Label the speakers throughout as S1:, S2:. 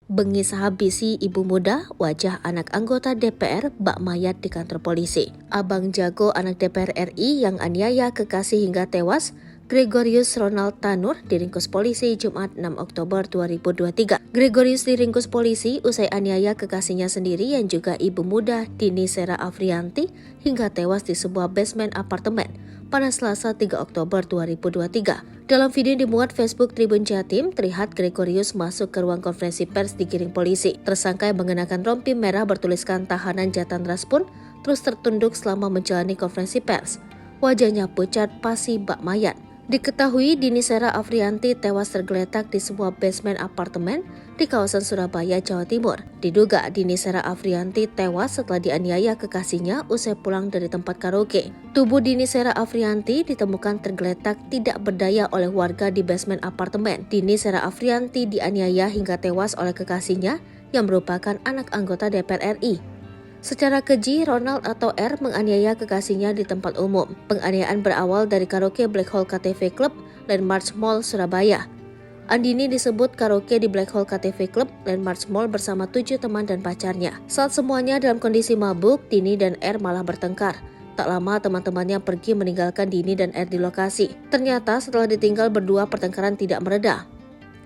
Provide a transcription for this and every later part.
S1: Bengis habisi ibu muda, wajah anak anggota DPR bak mayat di kantor polisi. Abang jago anak DPR RI yang aniaya kekasih hingga tewas, Gregorius Ronald Tanur diringkus polisi Jumat 6 Oktober 2023. Gregorius diringkus polisi usai aniaya kekasihnya sendiri yang juga ibu muda Dini Sera Afrianti hingga tewas di sebuah basement apartemen pada Selasa 3 Oktober 2023. Dalam video yang dimuat Facebook Tribun Jatim, terlihat Gregorius masuk ke ruang konferensi pers digiring polisi. Tersangka yang mengenakan rompi merah bertuliskan tahanan Jatan Ras pun terus tertunduk selama menjalani konferensi pers. Wajahnya pucat pasi bak mayat. Diketahui Dini Sera Afrianti tewas tergeletak di sebuah basement apartemen di kawasan Surabaya, Jawa Timur. Diduga Dini Sera Afrianti tewas setelah dianiaya kekasihnya usai pulang dari tempat karaoke. Tubuh Dini Sera Afrianti ditemukan tergeletak tidak berdaya oleh warga di basement apartemen. Dini Sera Afrianti dianiaya hingga tewas oleh kekasihnya yang merupakan anak anggota DPR RI. Secara keji, Ronald atau R menganiaya kekasihnya di tempat umum. Penganiayaan berawal dari karaoke Black Hole KTV Club, Landmark Mall, Surabaya. Andini disebut karaoke di Black Hole KTV Club, Landmark Mall bersama 7 teman dan pacarnya. Saat semuanya dalam kondisi mabuk, Dini dan R malah bertengkar. Tak lama teman-temannya pergi meninggalkan Dini dan R di lokasi. Ternyata setelah ditinggal berdua, pertengkaran tidak mereda.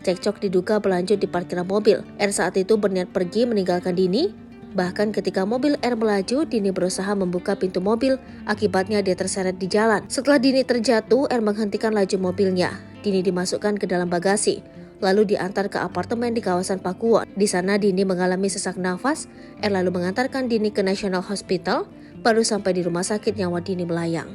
S1: Cekcok diduga berlanjut di parkiran mobil. R saat itu berniat pergi meninggalkan Dini. Bahkan ketika mobil R melaju, Dini berusaha membuka pintu mobil, akibatnya dia terseret di jalan. Setelah Dini terjatuh, R menghentikan laju mobilnya. Dini dimasukkan ke dalam bagasi, lalu diantar ke apartemen di kawasan Pakuwon. Di sana Dini mengalami sesak nafas, R lalu mengantarkan Dini ke National Hospital, baru sampai di rumah sakit nyawa Dini melayang.